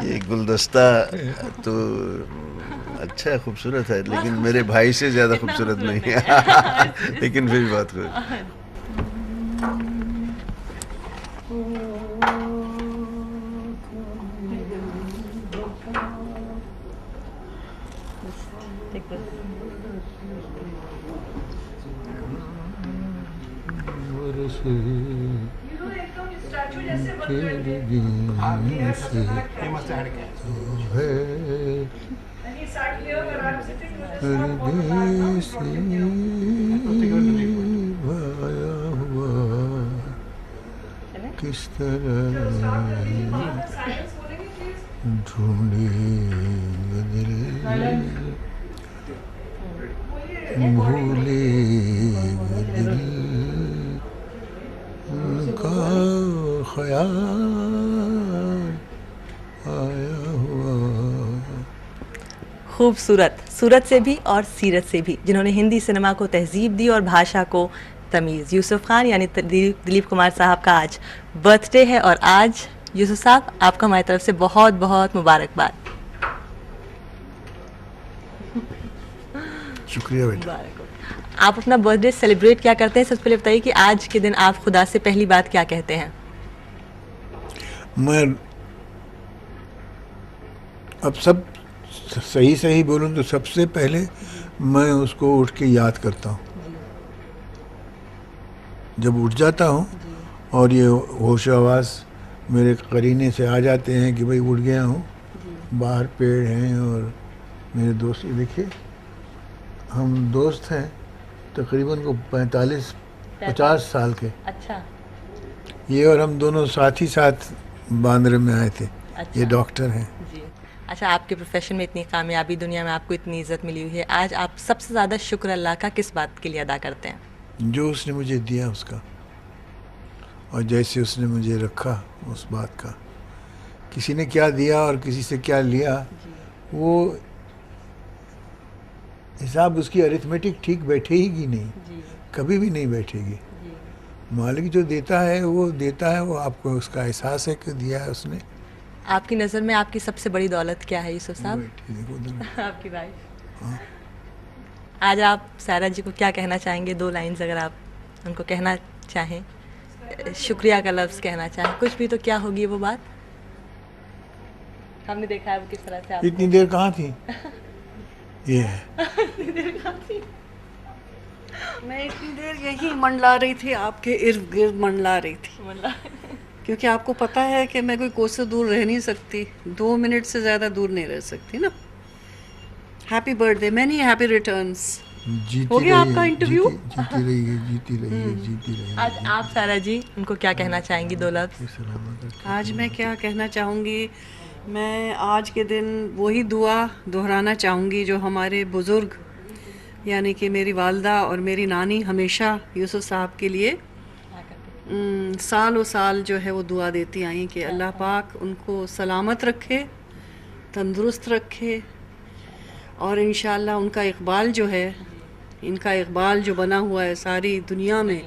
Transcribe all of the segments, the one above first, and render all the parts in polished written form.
ये गुलदस्ता तो अच्छा है, खूबसूरत है, लेकिन मेरे भाई से ज़्यादा खूबसूरत नहीं है। लेकिन फिर भी बहुत खूब। किस तरह ढूंढे दिल भूले दिल का ख्याल आया हुआ। खूबसूरत, सूरत से भी और सीरत से भी, जिन्होंने हिंदी सिनेमा को तहजीब दी और भाषा को तमीज़। यूसुफ खान यानी दिलीप कुमार साहब का आज बर्थडे है और आज यूसुफ साहब आपको हमारी तरफ से बहुत बहुत मुबारकबाद। शुक्रिया बेटा। आप अपना बर्थडे सेलिब्रेट क्या करते हैं? सबसे पहले बताइए कि आज के दिन आप खुदा से पहली बात क्या कहते हैं? मैं अब सब सही सही बोलूं तो सबसे पहले मैं उसको उठ के याद करता हूँ। जब उठ जाता हूँ और ये होश आवास मेरे करीने से आ जाते हैं कि भाई उठ गया हूँ, बाहर पेड़ हैं और मेरे दोस्त, ये देखिए हम दोस्त हैं तकरीबन को 45-50 साल के। अच्छा। ये और हम दोनों साथ ही साथ बांद्रे में आए थे। अच्छा। ये डॉक्टर हैं जी। अच्छा, आपके प्रोफेशन में इतनी कामयाबी, दुनिया में आपको इतनी इज्जत मिली हुई है, आज आप सबसे ज़्यादा शुक्र अल्लाह का किस बात के लिए अदा करते हैं? जो उसने मुझे दिया उसका, और जैसे उसने मुझे रखा उस बात का। किसी ने क्या दिया और किसी से क्या लिया, वो हिसाब उसकी अरिथमेटिक ठीक बैठेगी नहीं, कभी भी नहीं बैठेगी। मालिक जो देता है वो देता है, वो आपको उसका एहसास है कि दिया है उसने। आपकी नज़र में आपकी सबसे बड़ी दौलत क्या है यूसुफ साहब? आपकी वाइफ। हाँ। आज आप सायरा जी को क्या कहना चाहेंगे? 2 लाइन्स अगर आप उनको कहना चाहें, शुक्रिया का लफ्ज़ कहना चाहें, कुछ भी, तो क्या होगी वो बात? हमने देखा है वो किस तरह से इतनी देर कहाँ थी? ये है। मैं इतनी देर यही मंडला रही थी, आपके इर्द गिर्द मंडला रही थी, क्योंकि आपको पता है कि मैं कोई कोस से दूर रह नहीं सकती, 2 मिनट से ज़्यादा दूर नहीं रह सकती ना। Happy birthday, many happy returns. हो गया आपका इंटरव्यू? जीती रहिए, जीती रहिए, जीती रहिए। आज आप सायरा जी उनको क्या कहना चाहेंगी? 2 लफ्ज़। आज मैं क्या कहना चाहूँगी, मैं आज के दिन वही दुआ दोहराना चाहूँगी जो हमारे बुज़ुर्ग यानी कि मेरी वालदा और मेरी नानी हमेशा यूसुफ साहब के लिए सालों साल जो है वो दुआ देती आई कि अल्लाह पाक उनको सलामत रखे, तंदुरुस्त रखे, और इंशाअल्लाह उनका इक़बाल जो है, इनका इक़बाल जो बना हुआ है सारी दुनिया में,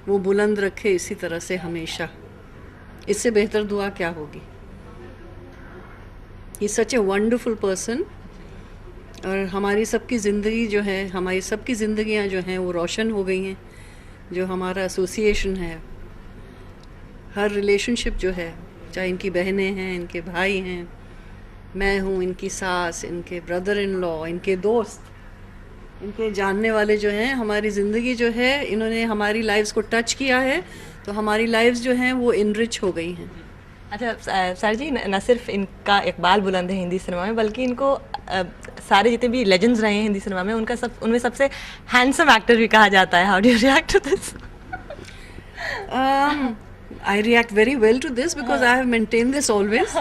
वो बुलंद रखे इसी तरह से हमेशा। इससे बेहतर दुआ क्या होगी? ही सच ए वंडरफुल पर्सन। और हमारी सबकी ज़िंदगी जो है, हमारी सबकी ज़िंदगियाँ जो हैं वो रोशन हो गई हैं। जो हमारा एसोसिएशन है, हर रिलेशनशिप जो है, चाहे इनकी बहनें हैं, इनके भाई हैं, मैं हूँ, इनकी सास, इनके ब्रदर इन लॉ, इनके दोस्त, इनके जानने वाले जो हैं, हमारी ज़िंदगी जो है, इन्होंने हमारी लाइफ्स को टच किया है, तो हमारी लाइफ्स जो हैं वो इनरिच हो गई हैं। अच्छा सर जी, न सिर्फ इनका इकबाल बुलंद है हिंदी सिनेमा में, बल्कि इनको सारे जितने भी लेजेंड्स रहे हैं हिंदी सिनेमा में, उनमें सबसे हैंडसम एक्टर भी कहा जाता है। How do you react to this? I react very well to this because I have maintained this always.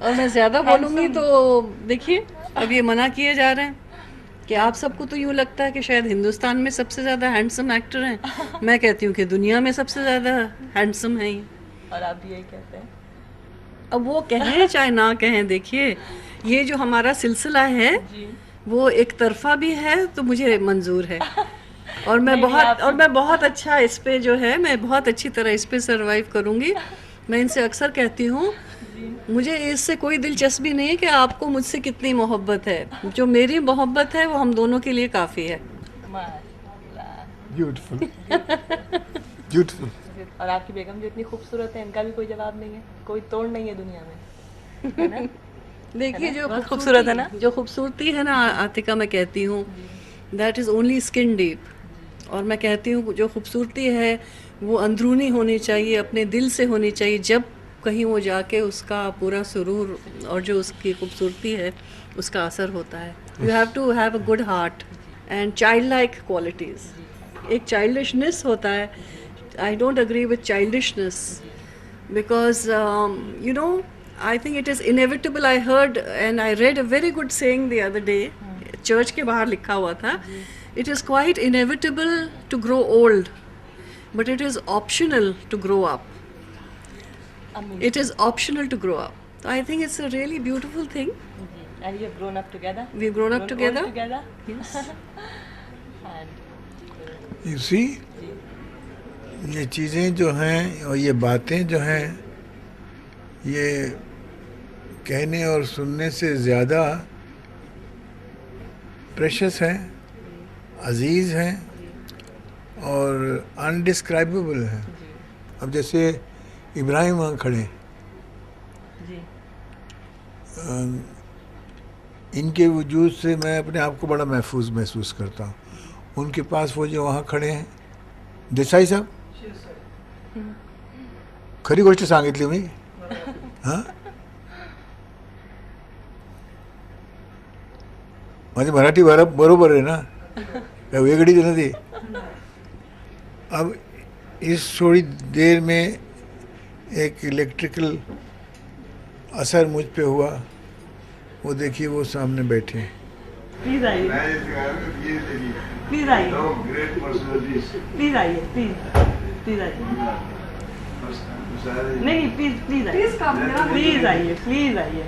और मैं ज़्यादा बोलूँगी तो देखिए, अब ये मना किए जा रहे हैं कि आप सबको तो यूँ लगता है कि शायद हिंदुस्तान में सबसे ज़्यादा हैंडसम एक्टर हैं। मैं कहती हूँ कि दुनिया में सबसे ज़्यादा हैंडसम हैं ये। और आप भी यही कहते हैं? अब वो कहें चाहे ना कहें, देखिए ये जो हमारा सिलसिला है वो एक तरफा भी है तो मुझे मंजूर है, और मैं बहुत अच्छा इस पे जो है, मैं बहुत अच्छी तरह इस पे सरवाइव करूँगी। मैं इनसे अक्सर कहती हूँ, मुझे इससे कोई दिलचस्पी नहीं है कि आपको मुझसे कितनी मोहब्बत है, जो मेरी मोहब्बत है वो हम दोनों के लिए काफ़ी है। Beautiful beautiful. और आपकी बेगम जो इतनी खूबसूरत है, इनका भी कोई जवाब नहीं है, कोई तोड़ नहीं है दुनिया में, है ना? देखिए जो बहुत खूबसूरत है ना? जो खूबसूरती है ना आतिका, मैं कहती हूँ that is only skin deep. और मैं कहती हूँ जो खूबसूरती है वो अंदरूनी होनी चाहिए, अपने दिल से होनी चाहिए। जब कहीं वो जाके उसका पूरा सुरूर और जो उसकी खूबसूरती है उसका असर होता है। You have to have a good heart and child like qualities. एक चाइल्डिशनेस होता है, I don't agree with childishness because you know, I think it is inevitable. I heard and I read a very good saying the other day, church के बाहर लिखा हुआ था, it is quite inevitable to grow old, but it is optional to grow up. It is optional to grow up. So I think it's a really beautiful thing. And you have grown up together. We've grown up together. old together. Yes. And you see, ये चीज़ें जो हैं और ये बातें जो हैं, ये कहने और सुनने से ज़्यादा प्रेशस हैं, अजीज़ हैं और अनडिस्क्राइबेबल हैं। अब जैसे इब्राहिम वहाँ खड़े, जी, इनके वजूद से मैं अपने आप को बड़ा महफूज महसूस करता हूँ। उनके पास वो जो वहाँ खड़े हैं, देसाई साहब, खरी गोष्ट सांगितली मी, हां, माझी मराठी बरोबर आहे ना, काय वेगळी तर नाही। अब इस थोड़ी देर में एक इलेक्ट्रिकल असर मुझ पे हुआ। वो देखिए वो सामने बैठे। प्लीज आइए, प्लीज आइए, प्लीज आइए, प्लीज प्लीज आइए, नहीं प्लीज प्लीज आइए, प्लीज आइए, प्लीज आइए।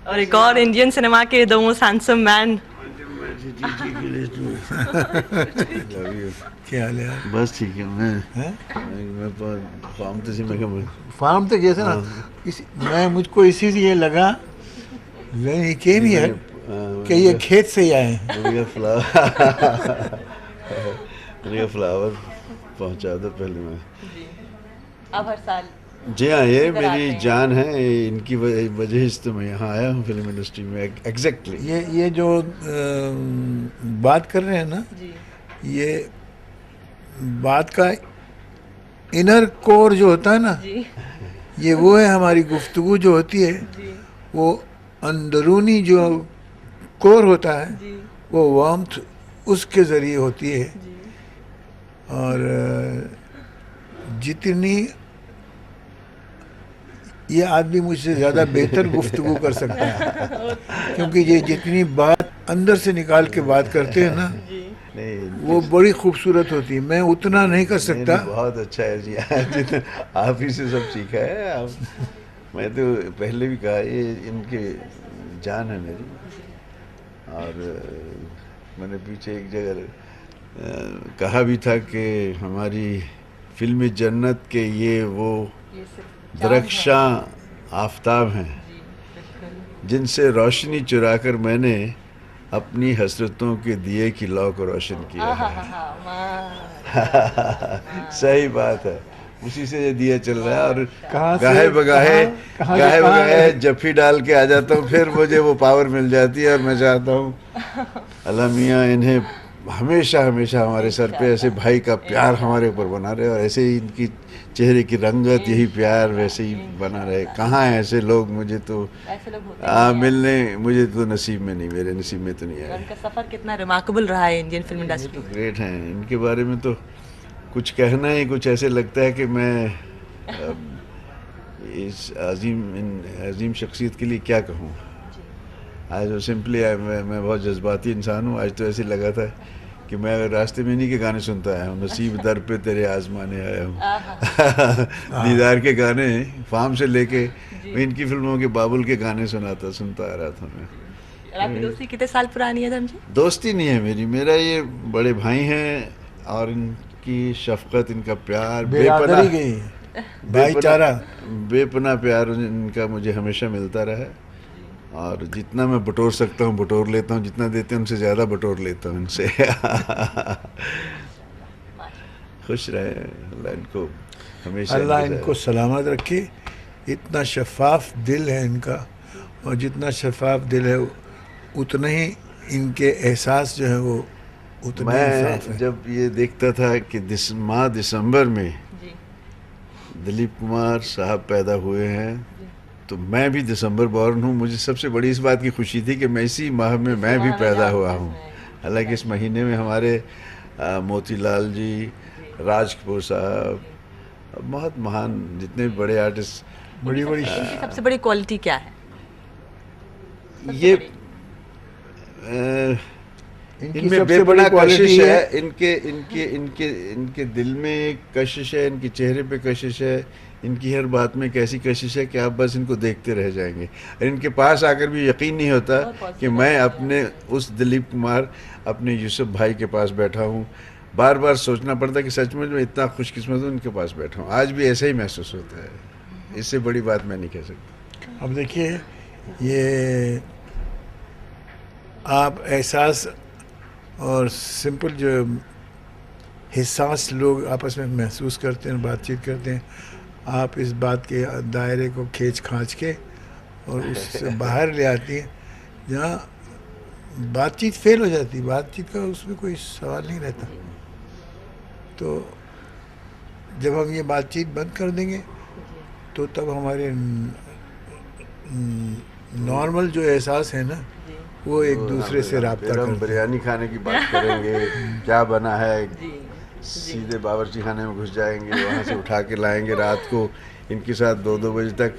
और एक और इंडियन सिनेमा के द मोस्ट हैंडसम मैन। क्या हाल है यार? बस ठीक है। हैं? मैं फार्म तो सी मैं क्या फार्म तक जैसे ना, मैं मुझको इसीलिए लगा when he came here कि ये खेत से ही आए हैं। फ्लावर पहुंचा दो पहले मैं। अब हर साल जी हाँ, ये इधर आते मेरी हैं। जान है, इनकी वजह से तो मैं यहाँ आया हूँ फिल्म इंडस्ट्री में। एग्जैक्टली ये जो बात कर रहे हैं ना, जी, ये बात का इनर कोर जो होता है ना, जी, ये वो है। हमारी गुफ्तगू जो होती है, जी, वो अंदरूनी जो कोर होता है, जी, वो वार्मथ उसके ज़रिए होती है। जी, और जितनी ये आदमी मुझसे ज़्यादा बेहतर गुफ्तगू कर सकता है, क्योंकि ये जितनी बात अंदर से निकाल के बात करते हैं ना, जी। नहीं, वो बड़ी खूबसूरत होती है। मैं उतना नहीं कर सकता। नहीं, बहुत अच्छा है जी। जितना आप ही से सब सीखा है। आप, मैं तो पहले भी कहा, ये इनके जान है मेरी। और मैंने पीछे एक जगह कहा भी था कि हमारी फिल्म जन्नत के ये वो ये सिर्फ दरख्शां आफताब हैं जिनसे रोशनी चुराकर मैंने अपनी हसरतों के दिए की लौ को रोशन किया है। सही बात है, उसी से ये दिया चल रहा है। और कहाँ से- गाहे बगाहे कहाँ- गाहे कहाँ- बगाहे जफ्फी डाल के आ जाता हूँ, फिर मुझे वो पावर मिल जाती है। और मैं चाहता हूँ अल्लाह मियाँ इन्हें हमेशा हमेशा हमारे सर पे ऐसे भाई का प्यार हमारे ऊपर बना रहे, और ऐसे ही इनकी चेहरे की रंगत, यही प्यार वैसे ही बना रहे। कहाँ हैं ऐसे लोग? मुझे तो ऐसे लोग होते हैं। मिलने मुझे तो नसीब में नहीं, मेरे नसीब में तो नहीं और आए। उनका सफ़र कितना रिमार्केबल रहा है इंडियन फिल्म इंडस्ट्री में। ग्रेट हैं, इनके बारे में तो कुछ कहना ही कुछ ऐसे लगता है कि मैं इस अजीम शख्सियत के लिए क्या कहूँ। आज वो सिंपली मैं बहुत जज्बाती इंसान हूँ। आज तो ऐसे लगा था कि मैं रास्ते में इन्हीं के गाने सुनता आया हूँ। नसीब दर पे तेरे आजमाने आया हूँ। दीदार के गाने फार्म से लेके इनकी फिल्मों के बाबुल के गाने सुनता आ रहा था मैं। और आपकी दोस्ती कितने साल पुरानी है धर्म जी? दोस्ती नहीं है मेरी, मेरा ये बड़े भाई हैं। और इनकी शफकत, इनका प्यार, बिरादरी गई, भाईचारा। बेपनाह प्यार इनका मुझे हमेशा मिलता रहा, और जितना मैं बटोर सकता हूँ बटोर लेता हूँ, जितना देते हैं उनसे ज़्यादा बटोर लेता हूँ इनसे। खुश रहे अल्लाह इनको हमेशा। अल्लाह इनको सलामत रखे। इतना शफाफ दिल है इनका, और जितना शफाफ दिल है उतना ही इनके एहसास जो है वो उतने ही साफ मैं है। जब ये देखता था कि माह दिसंबर में दिलीप कुमार साहब पैदा हुए हैं, तो मैं भी दिसंबर बॉर्न हूँ। मुझे सबसे बड़ी इस बात की खुशी थी कि मैं इसी माह में मैं भी पैदा हुआ हूँ। हालांकि इस महीने में हमारे मोतीलाल जी, राज कपूर साहब, बहुत महान जितने भी बड़े आर्टिस्ट, बड़ी बड़ी इनकी सबसे बड़ी क्वालिटी क्या है? ये इनकी इनमें सबसे बड़ी बेपनाह क्वालिटी कशिश है। है। इनके दिल में एक कशिश है, इनके चेहरे पे कशिश है, इनकी हर बात में एक ऐसी कशिश है कि आप बस इनको देखते रह जाएंगे। और इनके पास आकर भी यकीन नहीं होता कि मैं अपने उस दिलीप कुमार, अपने यूसुफ भाई के पास बैठा हूँ। बार बार सोचना पड़ता है कि सचमुच में इतना खुशकिस्मत हूँ इनके पास बैठा हूँ। आज भी ऐसा ही महसूस होता है, इससे बड़ी बात मैं नहीं कह सकता। अब देखिए, ये आप एहसास और सिंपल जो हिस्सास लोग आपस में महसूस करते हैं, बातचीत करते हैं, आप इस बात के दायरे को खींच खांच के और उससे बाहर ले आती हैं, जहाँ बातचीत फेल हो जाती है। बातचीत का उसमें कोई सवाल नहीं रहता। तो जब हम ये बातचीत बंद कर देंगे तो तब हमारे नॉर्मल जो एहसास है ना, वो एक दूसरे से राब्ता फिर हम करते हैं। बिरयानी खाने की बात करेंगे, क्या बना है, सीधे बावर्ची खाने में घुस जाएंगे, वहाँ से उठा के लाएंगे रात को। इनके साथ 2-2 बजे तक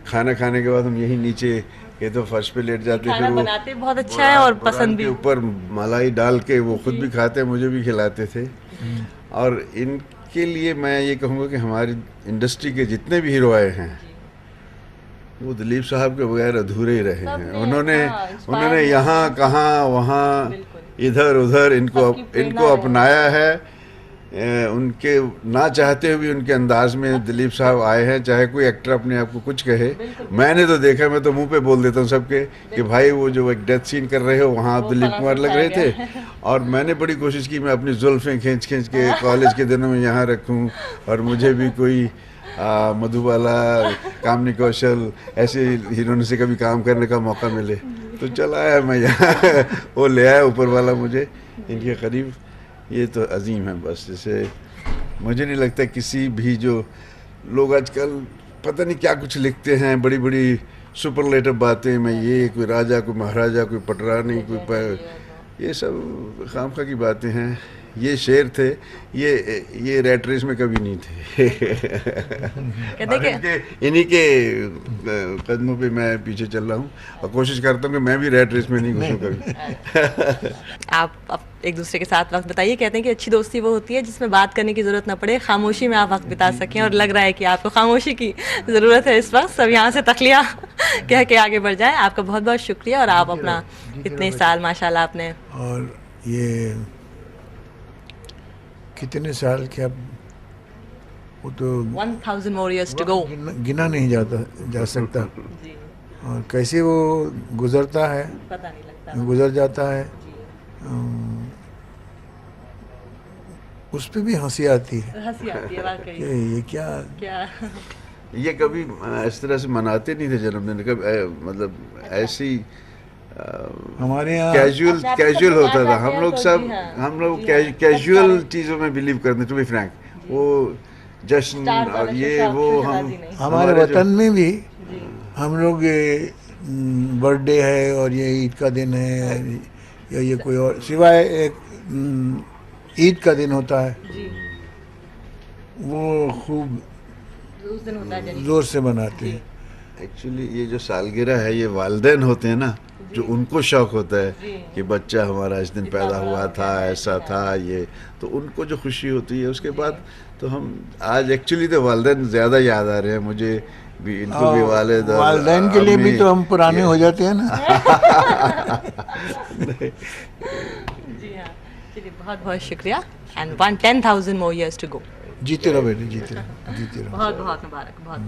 खाना खाने के बाद हम यही नीचे ये तो फर्श पे लेट जाते, खाना फिर वो बनाते बहुत अच्छा है और बुरान पसंद के भी। ऊपर मलाई डाल के वो खुद भी खाते, मुझे भी खिलाते थे। और इनके लिए मैं ये कहूँगा कि हमारी इंडस्ट्री के जितने भी हीरो आए हैं वो दिलीप साहब के बगैर अधूरे ही रहे हैं। उन्होंने यहाँ कहाँ वहाँ इधर उधर इनको अपनाया है। उनके ना चाहते हुए उनके अंदाज में दिलीप साहब आए हैं। चाहे कोई एक्टर अपने आप को कुछ कहे, मैंने तो देखा, मैं तो मुंह पे बोल देता हूँ सबके कि भाई वो जो एक डेथ सीन कर रहे हो वहाँ आप दिलीप कुमार लग रहे थे। और मैंने बड़ी कोशिश की मैं अपनी जुल्फ़ें खींच खींच के कॉलेज के दिनों में यहाँ रखूँ, और मुझे भी कोई मधुबाला, कामनी कौशल ऐसे हीरोइन से कभी काम करने का मौका मिले तो चला आया मैं यहाँ। वो ले आया ऊपर वाला मुझे इनके करीब। ये तो अजीम है बस। जैसे मुझे नहीं लगता किसी भी जो लोग आजकल पता नहीं क्या कुछ लिखते हैं, बड़ी बड़ी सुपरलेटिव बातें, मैं ये कोई राजा, कोई महाराजा, कोई पटरानी, ये सब खामखा की बातें हैं। ये शेर थे, ये रैट रेस में कभी नहीं थे। इन्हीं के कदमों पे मैं पीछे चल रहा हूँ और कोशिश करता हूँ कि मैं भी रैट रेस में नहीं घुसूँ कभी। आप एक दूसरे के साथ वक्त बताइए। कहते हैं कि अच्छी दोस्ती वो होती है जिसमें बात करने की ज़रूरत ना पड़े, खामोशी में आप वक्त बिता सकें, और लग रहा है कि आपको खामोशी की ज़रूरत है इस वक्त। सब यहाँ से तखलिया कह के आगे बढ़ जाए। आपका बहुत बहुत शुक्रिया, और आप अपना इतने साल माशाल्लाह आपने, और ये कितने साल के, अब वो तो 1000 more years to go। गिना नहीं जा सकता। और कैसे वो गुजरता है, पता नहीं लगता, गुजर जाता है। उस पे भी हंसी आती है हंसी आती है वाकई। कि ये क्या ये कभी इस तरह से मनाते नहीं थे जन्मदिन, कभी मतलब ऐसी हमारे यहाँ कैजुअल होता था। हम लोग कैजुअल चीज़ों में बिलीव करते, टू बी फ्रैंक। वो जश्न और ये वो हमारे वतन में भी हम लोग बर्थडे है और ये ईद का दिन है या ये कोई और, सिवाय एक ईद का दिन होता है वो खूब उस दिन होता है जोर से मनाते हैं। एक्चुअली ये जो सालगिरह है, ये वालिदैन होते हैं ना, जो उनको शौक होता है कि बच्चा हमारा इस दिन पैदा हुआ था, ऐसा था, ये तो उनको जो खुशी होती है। उसके बाद तो हम आज एक्चुअली तो वालिदैन ज़्यादा याद आ रहे हैं मुझे भी, इनको भी वालिदैन के लिए भी तो हम पुराने हो जाते हैं ना। जी हाँ, चलिए। बहुत बहुत शुक्रिया and 10,000 more years to go. जीते रहो बेटे, जीते रहो, जीते रहो। बहुत बहुत मुबारक, बहुत